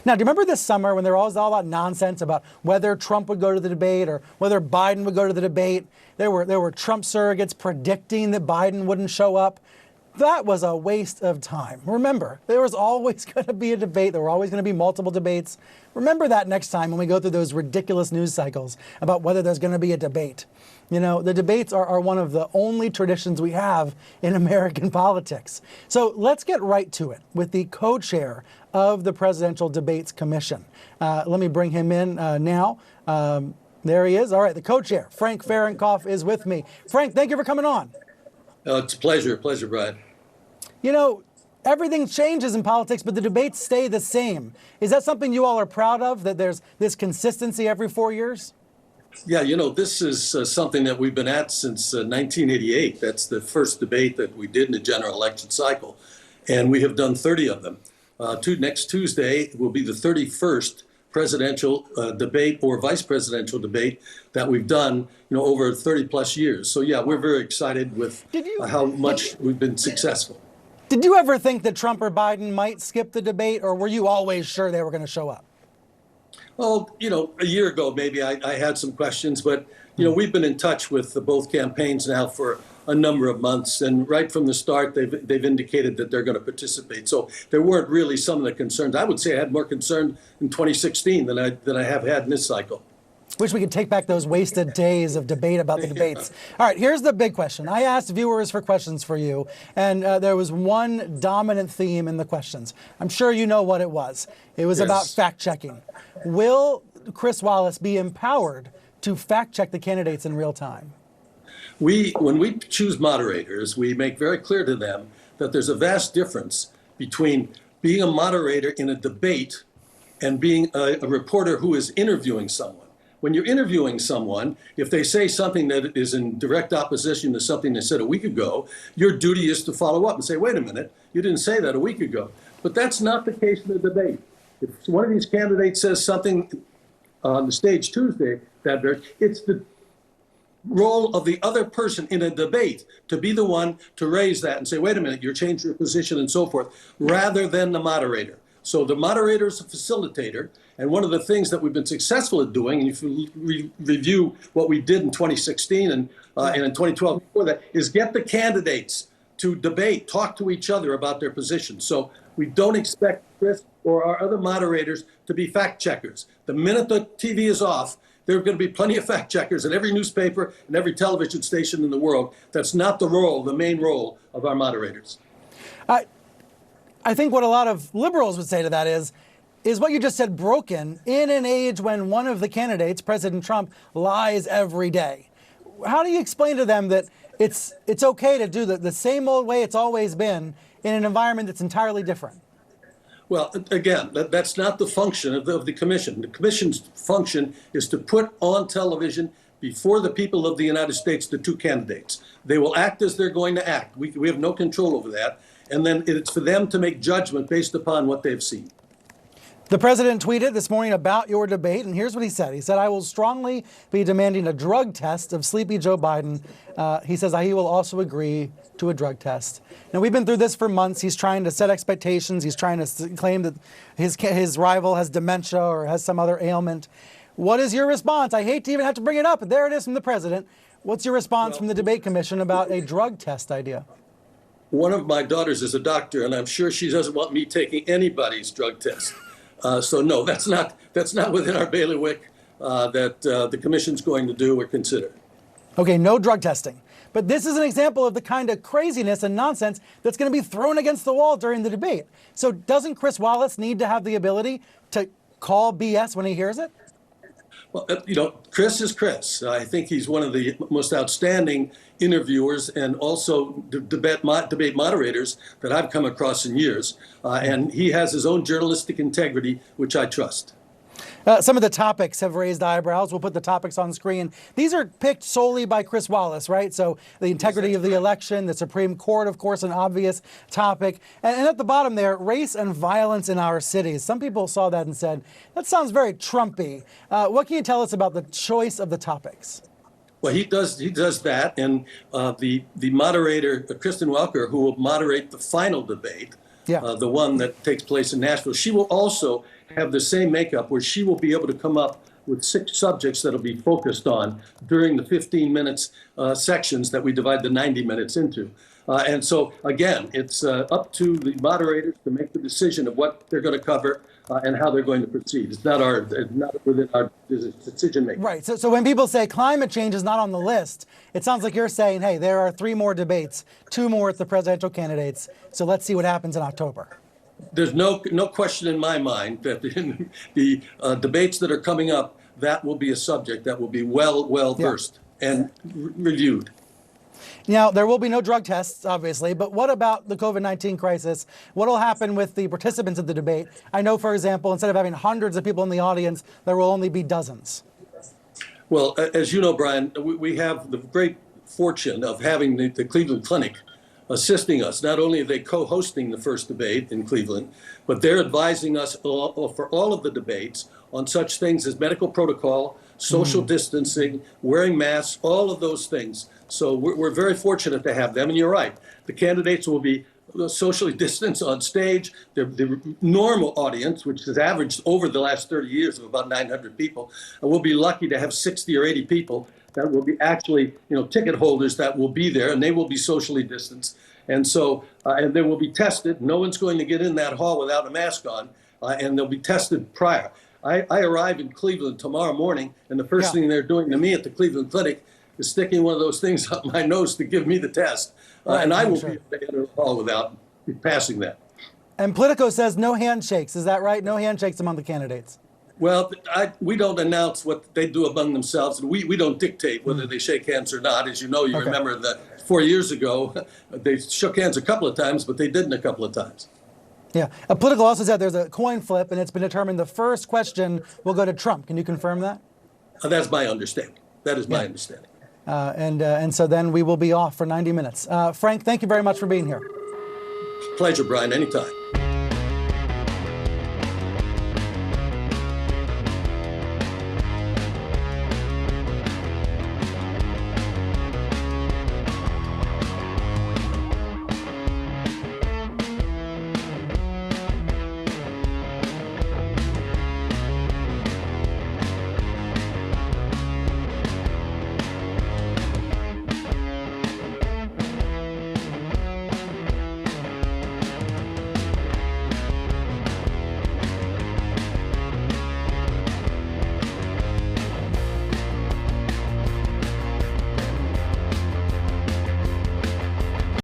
Now, do you remember this summer when there was all that nonsense about whether Trump would go to the debate or whether Biden would go to the debate? There were Trump surrogates predicting that Biden wouldn't show up. That was a waste of time. Remember, there was always going to be a debate. There were always going to be multiple debates. Remember that next time when we go through those ridiculous news cycles about whether there's going to be a debate. You know, the debates are one of the only traditions we have in American politics. So let's get right to it with the co-chair of the Presidential Debates Commission. Let me bring him in now. There he is. All right, the co-chair, Frank Fahrenkopf, is with me. Frank, thank you for coming on. It's a pleasure, Brad. You know, everything changes in politics, but the debates stay the same. Is that something you all are proud of, that there's this consistency every 4 years? Yeah, you know, this is something that we've been at since 1988. That's the first debate that we did in the general election cycle. And we have done 30 of them. Next Tuesday will be the 31st presidential debate or vice presidential debate that we've done, over 30 plus years. So, yeah, we're very excited with how much we've been successful. Did you ever think that Trump or Biden might skip the debate, or were you always sure they were going to show up? Well, a year ago, maybe I had some questions, but, we've been in touch with both campaigns now for a number of months. And right from the start, they've indicated that they're going to participate. So there weren't really some of the concerns. I would say I had more concern in 2016 than I have had in this cycle. Wish we could take back those wasted days of debate about the debates. All right, here's the big question. I asked viewers for questions for you, and there was one dominant theme in the questions. I'm sure you know what it was. It was about fact-checking. Will Chris Wallace be empowered to fact-check the candidates in real time? When we choose moderators, we make very clear to them that there's a vast difference between being a moderator in a debate and being a reporter who is interviewing someone. When you're interviewing someone, if they say something that is in direct opposition to something they said a week ago, your duty is to follow up and say, wait a minute, you didn't say that a week ago. But that's not the case in the debate. If one of these candidates says something on the stage Tuesday, it's the role of the other person in a debate to be the one to raise that and say, wait a minute, you're changing your position and so forth, rather than the moderator. So the moderator is a facilitator. And one of the things that we've been successful at doing, and if you review what we did in 2016 and in 2012 before that, is get the candidates to debate, talk to each other about their positions. So we don't expect Chris or our other moderators to be fact checkers. The minute the TV is off, there are going to be plenty of fact checkers in every newspaper and every television station in the world. That's not the main role of our moderators. I think what a lot of liberals would say to that is what you just said broken in an age when one of the candidates, President Trump, lies every day. How do you explain to them that it's okay to do the same old way it's always been in an environment that's entirely different? Well, again, that's not the function of the commission. The commission's function is to put on television before the people of the United States the two candidates. They will act as they're going to act. We have no control over that. And then it's for them to make judgment based upon what they've seen. The president tweeted this morning about your debate, and here's what he said. He said, I will strongly be demanding a drug test of sleepy Joe Biden. He says he will also agree to a drug test. Now, we've been through this for months. He's trying to set expectations. He's trying to claim that his rival has dementia or has some other ailment. What is your response? I hate to even have to bring it up, but there it is from the president. What's your response from the debate commission about a drug test idea? One of my daughters is a doctor, and I'm sure she doesn't want me taking anybody's drug test. So no, that's not within our bailiwick that the commission's going to do or consider. Okay, no drug testing. But this is an example of the kind of craziness and nonsense that's going to be thrown against the wall during the debate. So doesn't Chris Wallace need to have the ability to call BS when he hears it? Well, Chris is Chris. I think he's one of the most outstanding interviewers and also debate moderators that I've come across in years. And he has his own journalistic integrity, which I trust. Some of the topics have raised eyebrows. We'll put the topics on screen. These are picked solely by Chris Wallace, right? So the integrity of the election, the Supreme Court, of course, an obvious topic. And at the bottom there, race and violence in our cities. Some people saw that and said, that sounds very Trumpy. What can you tell us about the choice of the topics? Well, he does that. And the moderator, Kristen Welker, who will moderate the final debate, Yeah. the one that takes place in Nashville. She will also have the same makeup where she will be able to come up with 6 subjects that'll be focused on during the 15 minutes sections that we divide the 90 minutes into. And so, again, it's up to the moderators to make the decision of what they're going to cover and how they're going to proceed. It's not within our decision making. Right. So when people say climate change is not on the list, it sounds like you're saying, hey, there are 3 more debates, 2 more with the presidential candidates. So let's see what happens in October. There's no question in my mind that in the debates that are coming up, that will be a subject that will be well versed and reviewed. Now, there will be no drug tests, obviously, but what about the COVID-19 crisis? What will happen with the participants of the debate? I know, for example, instead of having hundreds of people in the audience, there will only be dozens. Well, as you know, Brian, we have the great fortune of having the Cleveland Clinic assisting us. Not only are they co-hosting the first debate in Cleveland, but they're advising us for all of the debates on such things as medical protocol, social distancing, wearing masks, all of those things. So we're very fortunate to have them. And you're right, the candidates will be socially distanced on stage. The normal audience, which has averaged over the last 30 years of about 900 people, we'll be lucky to have 60 or 80 people that will be actually, ticket holders that will be there, and they will be socially distanced. And so, and they will be tested. No one's going to get in that hall without a mask on, and they'll be tested prior. I arrive in Cleveland tomorrow morning, and the first thing they're doing to me at the Cleveland Clinic is sticking one of those things up my nose to give me the test. And I will be able to enter the hall without passing that. And Politico says no handshakes. Is that right? No handshakes among the candidates. Well, we don't announce what they do among themselves, and we don't dictate whether they shake hands or not. As you know, remember that 4 years ago, they shook hands a couple of times, but they didn't a couple of times. Yeah. Politico also said there's a coin flip, and it's been determined the first question will go to Trump. Can you confirm that? That's my understanding. That is my understanding. And so then we will be off for 90 minutes. Frank, thank you very much for being here. Pleasure, Brian. Anytime.